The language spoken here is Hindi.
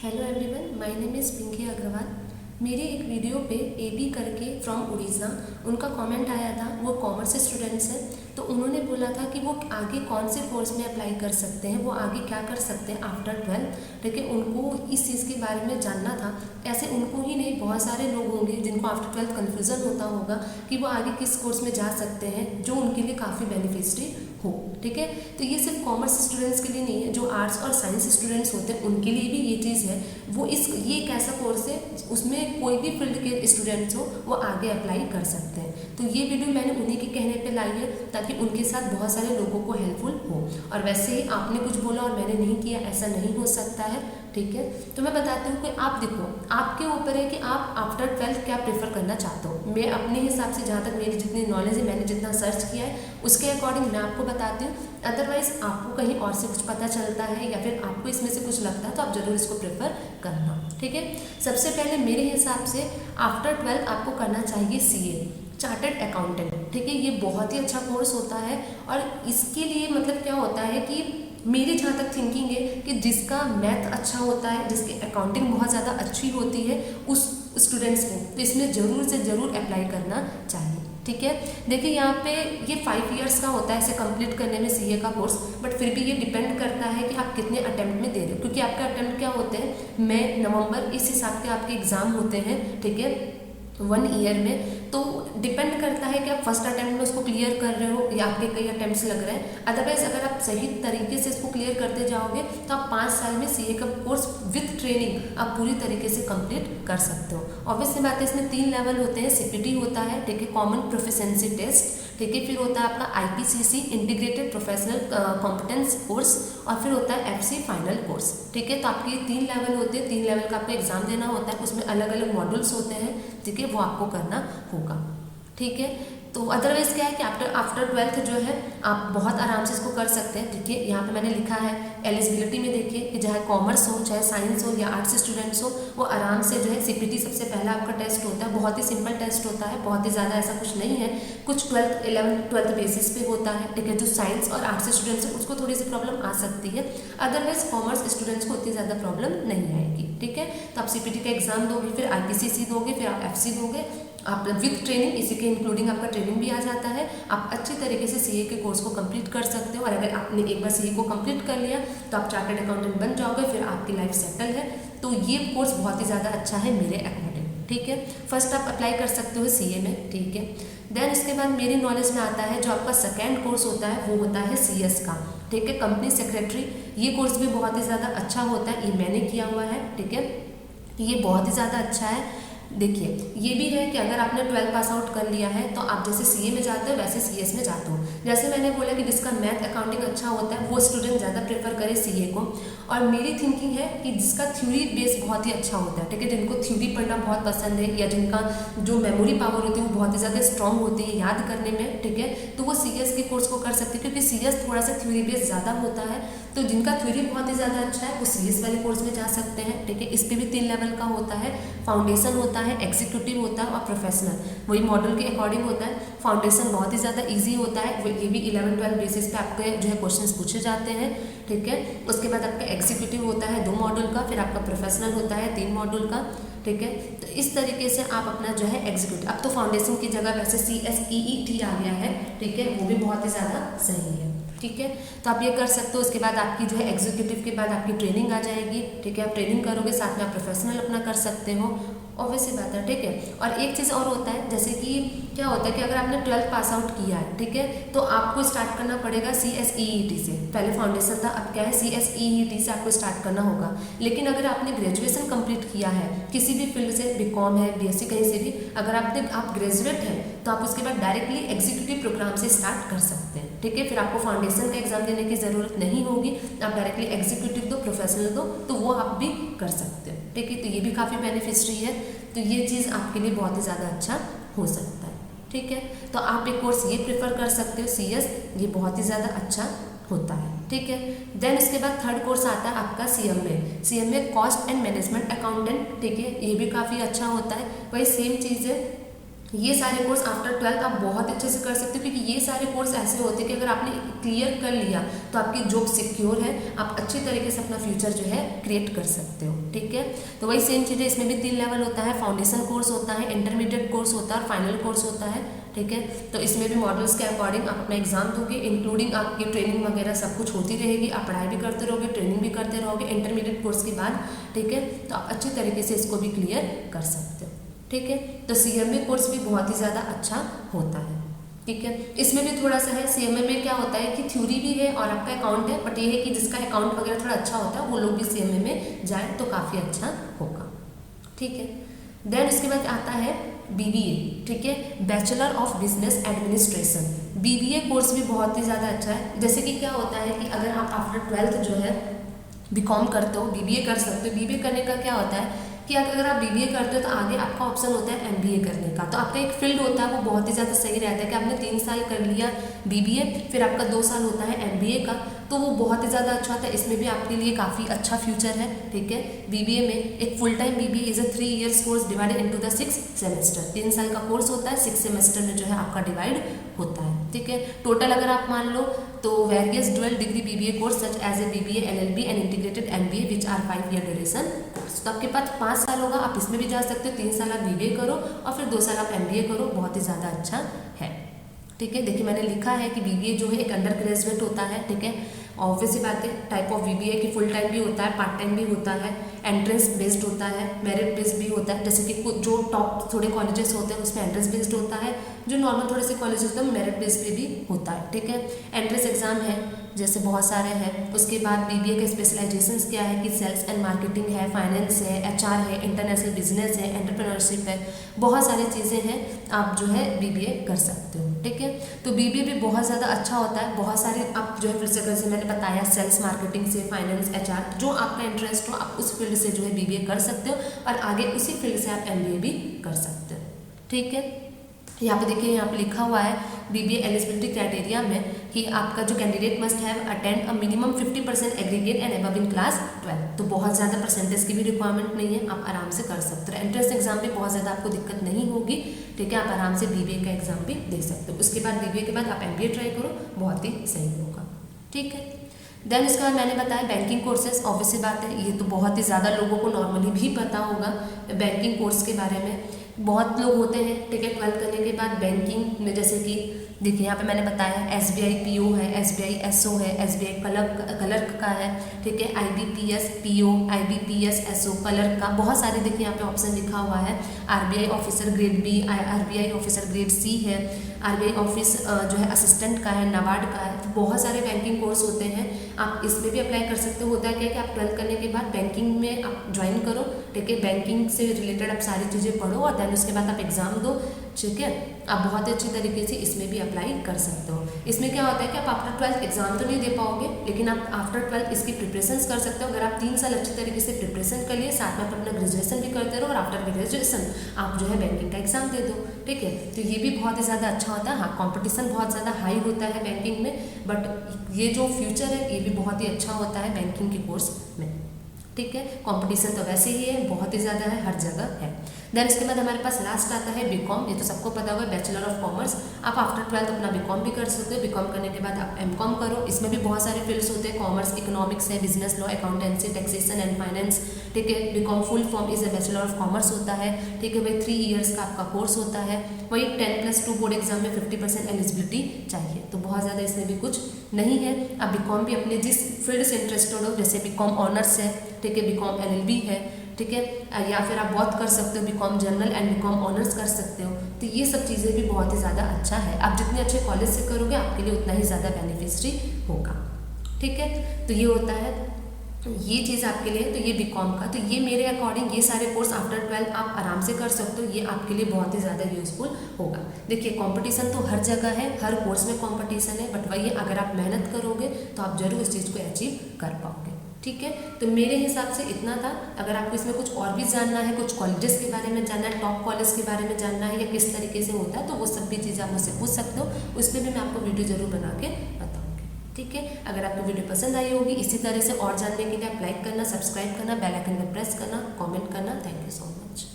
Hello everyone, my name is Pinky Agarwal. मेरी एक वीडियो पे एबी करके फ्रॉम उड़ीसा उनका कमेंट आया था। वो कॉमर्स स्टूडेंट्स हैं, तो उन्होंने बोला था कि वो आगे कौन से कोर्स में अप्लाई कर सकते हैं, वो आगे क्या कर सकते हैं आफ्टर 12। ठीक है, उनको इस चीज़ के बारे में जानना था। ऐसे उनको ही नहीं, बहुत सारे लोग होंगे जिनको आफ्टर 12 कन्फ्यूज़न होता होगा कि वो आगे किस कोर्स में जा सकते हैं जो उनके लिए काफ़ी बेनिफिशियरी हो। ठीक है, तो ये सिर्फ कॉमर्स स्टूडेंट्स के लिए नहीं है, जो आर्ट्स और साइंस स्टूडेंट्स होते हैं उनके लिए भी ये चीज़ है। ये एक ऐसा कोर्स है उसमें कोई भी फील्ड के स्टूडेंट्स हो वो आगे अप्लाई कर सकते हैं। तो ये वीडियो मैंने उन्हीं के कहने पे लाई है ताकि उनके साथ बहुत सारे लोगों को हेल्पफुल हो। और वैसे ही आपने कुछ बोला और मैंने नहीं किया, ऐसा नहीं हो सकता है। ठीक है, तो मैं बताती हूँ कि आप देखो, आपके ऊपर है कि आप आफ्टर 12 क्या प्रेफर करना चाहते हो। मैं अपने हिसाब से, जहाँ तक मेरी जितनी नॉलेज है, मैंने जितना सर्च किया है उसके अकॉर्डिंग मैं आपको बताती हूँ। अदरवाइज आपको कहीं और से कुछ पता चलता है या फिर आपको इसमें से कुछ लगता है तो आप ज़रूर इसको प्रेफर करना। ठीक है, सबसे पहले मेरे हिसाब से आफ्टर 12 आपको करना चाहिए CA, चार्टर्ड अकाउंटेंट। ठीक है, ये बहुत ही अच्छा कोर्स होता है और इसके लिए मतलब क्या होता है कि मेरी जहाँ तक थिंकिंग है कि जिसका मैथ अच्छा होता है, जिसकी अकाउंटिंग बहुत ज़्यादा अच्छी होती है, उस स्टूडेंट्स को तो इसमें ज़रूर से ज़रूर अप्लाई करना चाहिए। ठीक है, देखिए यहाँ पे ये 5 इयर्स का होता है इसे कंप्लीट करने में CA का कोर्स, बट फिर भी ये डिपेंड करता है कि आप कितने अटेम्प्ट में दे रहे हो, क्योंकि आपके अटेम्प्ट क्या होते हैं, मई नवंबर इस हिसाब के आपके एग्ज़ाम होते हैं। ठीक है, 1 ईयर में, तो डिपेंड करता है कि आप फर्स्ट अटेम्प्ट में उसको क्लियर कर रहे हो या आपके कई अटेम्प्ट्स लग रहे हैं। अदरवाइज अगर आप सही तरीके से इसको क्लियर करते जाओगे तो आप 5 साल में CA का कोर्स विथ ट्रेनिंग आप पूरी तरीके से कंप्लीट कर सकते हो। ऑब्वियसली बात है, इसमें 3 लेवल होते हैं। CPT होता है, ठीक है, कॉमन प्रोफिशिएंसी टेस्ट। ठीक है, फिर होता है आपका IPCC integrated professional competence course, और फिर होता है FC फाइनल कोर्स। ठीक है, तो आपके ये 3 लेवल होते हैं। 3 लेवल का आपको एग्जाम देना होता है, उसमें अलग अलग मॉड्यूल्स होते हैं। ठीक है, वो आपको करना होगा। ठीक है, तो अदरवाइज क्या है कि आफ्टर 12 जो है आप बहुत आराम से इसको कर सकते हैं। ठीक है, यहाँ पे मैंने लिखा है एलिजिबिलिटी में, देखिए कि चाहे कॉमर्स हो, चाहे साइंस हो या आर्ट्स स्टूडेंट्स हो, वो आराम से जो है CPT सबसे पहला आपका टेस्ट होता है। बहुत ही सिंपल टेस्ट होता है, बहुत ही ज़्यादा ऐसा कुछ नहीं है। कुछ 12th 11th 12th बेसिस पे होता है। ठीक है, जो साइंस और आर्ट्स स्टूडेंट्स हैं उसको थोड़ी सी प्रॉब्लम आ सकती है, अदरवाइज कॉमर्स स्टूडेंट्स को उतनी ज़्यादा प्रॉब्लम नहीं आएगी। ठीक है, तो आप CPT का एग्जाम दोगे, फिर IPCC दोगे, फिर आप FC दोगे, आप विथ ट्रेनिंग, इसी के इंक्लूडिंग आपका ट्रेनिंग भी आ जाता है। आप अच्छी तरीके से CA के कोर्स को कंप्लीट कर सकते हो, और अगर आपने एक बार CA को कंप्लीट कर लिया तो आप चार्टर्ड अकाउंटेंट बन जाओगे, फिर आपकी लाइफ सेटल है। तो ये कोर्स बहुत ही ज़्यादा अच्छा है मेरे अकॉर्डिंग। ठीक है, फर्स्ट आप अप्लाई कर सकते हो CA में। ठीक है, देन इसके बाद मेरी नॉलेज में आता है जो आपका सेकेंड कोर्स होता है, वो होता है CS का। ठीक है, कंपनी सेक्रेटरी। ये कोर्स भी बहुत ही ज़्यादा अच्छा होता है, ये मैंने किया हुआ है। ठीक है, ये बहुत ही ज़्यादा अच्छा है। देखिए, ये भी है कि अगर आपने 12 पास आउट कर लिया है तो आप जैसे CA में जाते हो वैसे CS में जाते हो। जैसे मैंने बोला कि जिसका मैथ अकाउंटिंग अच्छा होता है वो स्टूडेंट ज़्यादा प्रेफर करे CA को। और मेरी थिंकिंग है कि जिसका थ्योरी बेस बहुत ही अच्छा होता है, ठीक है, जिनको थ्योरी पढ़ना बहुत पसंद है या जिनका जो मेमोरी पावर होती है वो बहुत ही ज़्यादा स्ट्रॉन्ग होती है याद करने में, ठीक है, तो वो CS के कोर्स को कर सकते हैं, क्योंकि CS थोड़ा सा थ्योरी बेस ज़्यादा होता है। तो जिनका थ्योरी बहुत ही ज़्यादा अच्छा है वो CS वाले कोर्स में जा सकते हैं। ठीक है, इस पर भी 3 लेवल का होता है। फाउंडेशन होता है, एग्जीक्यूटिव होता है और प्रोफेशनल, वही मॉडल के अकॉर्डिंग होता है। फाउंडेशन बहुत ही ज़्यादा इजी होता है, ये भी 11-12 बेसिस पे आपके जो है क्वेश्चंस पूछे जाते हैं। ठीक है, उसके बाद आपका एग्जीक्यूटिव होता है 2 मॉड्यूल का, फिर आपका प्रोफेशनल होता है 3 मॉड्यूल का। ठीक है, तो इस तरीके से आप अपना जो है एग्जीक्यूटिव, अब तो फाउंडेशन की जगह वैसे CSEET आ गया है। ठीक है, वो भी बहुत ही ज़्यादा सही है। ठीक है, तो आप ये कर सकते हो। उसके बाद आपकी जो है एग्जीक्यूटिव के बाद आपकी ट्रेनिंग आ जाएगी। ठीक है, आप ट्रेनिंग करोगे, साथ में आप प्रोफेशनल अपना कर सकते हो, ऑब्वियस सी बात है। ठीक है, और एक चीज़ और होता है, जैसे कि क्या होता है कि अगर आपने 12th पास आउट किया है, ठीक है, तो आपको स्टार्ट करना पड़ेगा CSEET से। पहले फाउंडेशन था, अब क्या है CSEET से आपको स्टार्ट करना होगा। लेकिन अगर आपने ग्रेजुएशन कंप्लीट किया है किसी भी फील्ड से, BCom है, BSc कहीं से भी, अगर आप ग्रेजुएट हैं तो आप उसके बाद डायरेक्टली एग्जीक्यूटिव प्रोग्राम से स्टार्ट कर सकते हैं। ठीक है, फिर आपको फाउंडेशन का एग्जाम देने की ज़रूरत नहीं होगी, आप डायरेक्टली एग्जीक्यूटिव दो, प्रोफेशनल दो, तो वो आप भी कर सकते हो। ठीक है, तो ये भी काफ़ी बेनिफिशियरी है, तो ये चीज़ आपके लिए बहुत ही ज़्यादा अच्छा हो सकता है। ठीक है, तो आप एक कोर्स ये प्रेफर कर सकते हो CS, ये बहुत ही ज़्यादा अच्छा होता है। ठीक है, देन इसके बाद थर्ड कोर्स आता है आपका CMA cost and management accountant. ठीक है, ये भी काफ़ी अच्छा होता है, वही सेम चीज़ है, ये सारे कोर्स आफ्टर 12th आप बहुत अच्छे से कर सकते हो, क्योंकि ये सारे कोर्स ऐसे होते हैं कि अगर आपने क्लियर कर लिया तो आपकी जॉब सिक्योर है, आप अच्छी तरीके से अपना फ्यूचर जो है क्रिएट कर सकते हो। ठीक है, तो वही सेम चीज़ है, इसमें भी 3 लेवल होता है, फाउंडेशन कोर्स होता है, इंटरमीडिएट कोर्स होता है और फाइनल कोर्स होता है। ठीक है, तो इसमें भी मॉडल्स के अकॉर्डिंग आप अपना एग्जाम दोगे, इंक्लूडिंग आपकी ट्रेनिंग वगैरह सब कुछ होती रहेगी, आप पढ़ाई भी करते रहोगे, ट्रेनिंग भी करते रहोगे इंटरमीडिएट कोर्स के बाद। ठीक है, तो आप अच्छी तरीके से इसको भी क्लियर कर सकते हो। ठीक है, तो CMA कोर्स भी बहुत ही ज़्यादा अच्छा होता है। ठीक है, इसमें भी थोड़ा सा है, CMA में क्या होता है कि थ्योरी भी है और आपका अकाउंट है, बट ये है कि जिसका अकाउंट वगैरह थोड़ा अच्छा होता है वो लोग भी CMA में जाए तो काफ़ी अच्छा होगा। ठीक है, देन उसके बाद आता है BBA। ठीक है, bachelor of business administration. BBA course भी बहुत ही ज़्यादा अच्छा है। जैसे कि क्या होता है कि अगर आप आफ्टर 12th जो है BCom करते हो, BBA कर सकते हो। BBA करने का क्या होता है कि अगर आप BBA करते हो तो आगे आपका ऑप्शन होता है MBA करने का। तो आपका एक फील्ड होता है वो बहुत ही ज़्यादा सही रहता है कि आपने 3 साल कर लिया BBA, फिर आपका 2 साल होता है MBA का, तो वो बहुत ही ज़्यादा अच्छा होता है। इसमें भी आपके लिए काफ़ी अच्छा फ्यूचर है। ठीक है, BBA में एक full time BBA is a 3 years course divided into the 6 semester. 3 साल का कोर्स होता है, 6 सेमेस्टर में जो है आपका डिवाइड होता है। ठीक है, टोटल अगर आप मान लो तो various dual degree BBA course such as a BBA, LLB and integrated MBA which are 5 year duration course. तो आपके पास 5 साल होगा, आप इसमें भी जा सकते हो। 3 साल आप BBA करो और फिर 2 साल आप MBA करो, बहुत ही ज़्यादा अच्छा है। ठीक है, देखिए मैंने लिखा है कि BBA जो है एक अंडर ग्रेजुएट होता है। ठीक है, ऑब्वियस सी बात है, टाइप ऑफ BBA की फुल टाइम भी होता है, पार्ट टाइम भी होता है, एंट्रेंस बेस्ड होता है, मेरिट बेस्ड भी होता है। जैसे कि कुछ जो टॉप थोड़े कॉलेजेस होते हैं उसमें एंट्रेंस बेस्ड होता है, जो नॉर्मल थोड़े से कॉलेजेस होते हैं मेरिट बेस्ड पे भी होता है। ठीक है, एंट्रेंस एग्जाम है जैसे बहुत सारे हैं। उसके बाद BBA के स्पेशलाइजेशंस क्या है कि सेल्स एंड मार्केटिंग है, फाइनेंस है, HR है, इंटरनेशनल बिजनेस है, एंटरप्रेन्योरशिप है, बहुत सारी चीज़ें हैं, आप जो है BBA कर सकते हो। ठीक है, तो BBA भी बहुत ज़्यादा अच्छा होता है। बहुत सारे आप जो है फिर से जैसे मैंने बताया सेल्स मार्केटिंग से, फाइनेंस, HR, जो आपका इंटरेस्ट हो आप उस फील्ड से जो है BBA कर सकते हो और आगे उसी फील्ड से आप MBA भी कर सकते हो। ठीक है, यहाँ पे देखिए, यहाँ पे लिखा हुआ है BBA एलिजिबिलिटी क्राइटेरिया में कि आपका जो candidate must have attend a minimum 50% aggregate and above in class 12। तो बहुत ज़्यादा परसेंटेज की भी रिक्वायरमेंट नहीं है, आप आराम से कर सकते हो। एंट्रेंस एग्जाम में बहुत ज़्यादा आपको दिक्कत नहीं होगी। ठीक है, आप आराम से BBA का एग्जाम भी दे सकते हो। उसके बाद BBA के बाद आप MBA ट्राई करो, बहुत ही सही होगा। ठीक है, देन इसके बाद मैंने बताया बैंकिंग कोर्सेज। ऑब्वियसली बात है, ये तो बहुत ही ज़्यादा लोगों को नॉर्मली भी पता होगा बैंकिंग कोर्स के बारे में। बहुत लोग होते हैं, ठीक है, 12th करने के बाद बैंकिंग में, जैसे कि देखिए यहाँ पे मैंने बताया SBI PO है, SBI SO है, SBI क्लर्क का है। ठीक है, IBPS PO, IBPS SO clerk का, बहुत सारे देखिए यहाँ पे ऑप्शन लिखा हुआ है। RBI officer grade B, RBI officer grade C है, RBI ऑफिस जो है असिस्टेंट का है, नाबार्ड का है। तो बहुत सारे बैंकिंग कोर्स होते हैं, आप इसमें भी अप्लाई कर सकते हो। होता है क्या कि आप 12th करने के बाद बैंकिंग में आप ज्वाइन करो। ठीक है, बैंकिंग से रिलेटेड आप सारी चीज़ें पढ़ो और देन उसके बाद आप एग्जाम दो। ठीक है, आप बहुत अच्छी तरीके से इसमें भी अप्लाई कर सकते हो। इसमें क्या होता है कि आप आफ्टर 12th एग्जाम तो नहीं दे पाओगे, लेकिन आप आफ्टर 12th इसकी प्रिपरेशन कर सकते हो। अगर आप 3 साल अच्छी तरीके से प्रिपरेशन कर लिए, साथ में आप अपना ग्रेजुएशन भी करते रहो और आफ्टर ग्रेजुएशन आप जो है बैंकिंग का एग्जाम दे दो। ठीक है, तो ये भी बहुत ही ज़्यादा अच्छा होता है। हाँ, कॉम्पिटिशन बहुत ज़्यादा हाई होता है बैंकिंग में, बट ये जो फ्यूचर है ये भी बहुत ही अच्छा होता है बैंकिंग के कोर्स में। ठीक है, कंपटीशन तो वैसे ही है, बहुत ही ज़्यादा है, हर जगह है। देन इसके बाद हमारे पास लास्ट आता है BCom। ये तो सबको पता होगा, बैचलर ऑफ कॉमर्स। आप आफ्टर 12th अपना BCom भी कर सकते हो। BCom करने के बाद आप MCom करो। इसमें भी बहुत सारे फील्ड्स होते हैं, कॉमर्स, इकोनॉमिक्स है, business law, accountancy, taxation and finance. ठीक है, BCom full form is a bachelor of commerce होता है। ठीक है भाई, 3 years का आपका कोर्स होता है। वही 10+2 बोर्ड एग्जाम में 50% एलिजिबिलिटी चाहिए, तो बहुत ज़्यादा इसमें भी कुछ नहीं है। आप BCom भी अपने जिस फील्ड से इंटरेस्टेड हो, जैसे BCom ऑनर्स है, ठीक है, BCom LLB है, ठीक है, या फिर आप बहुत कर सकते हो BCom general and BCom honours कर सकते हो। तो ये सब चीज़ें भी बहुत ही ज़्यादा अच्छा है। आप जितने अच्छे कॉलेज से करोगे आपके लिए उतना ही ज़्यादा बेनिफिशियरी होगा। ठीक है, तो ये होता है, तो ये चीज़ आपके लिए, तो ये BCom का, तो ये मेरे अकॉर्डिंग ये सारे कोर्स आफ्टर 12th आप आराम से कर सकते हो। ये आपके लिए बहुत ही ज़्यादा यूजफुल होगा। देखिए, कंपटीशन तो हर जगह है, हर कोर्स में कंपटीशन है, बट वही अगर आप मेहनत करोगे तो आप जरूर इस चीज़ को अचीव कर पाओगे। ठीक है, तो मेरे हिसाब से इतना था। अगर आपको इसमें कुछ और भी जानना है, कुछ कॉलेजेस के बारे में जानना है, टॉप कॉलेज के बारे में जानना है या किस तरीके से होता है, तो वो सब भी चीज़ें आप मुझसे पूछ सकते हो। उसमें भी मैं आपको वीडियो जरूर बना के बताऊँगी। ठीक है, अगर आपको वीडियो पसंद आई होगी, इसी तरह से और जानने के लिए आप लाइक करना, सब्सक्राइब करना, बेल आइकन पर प्रेस करना, कमेंट करना। Thank you so much.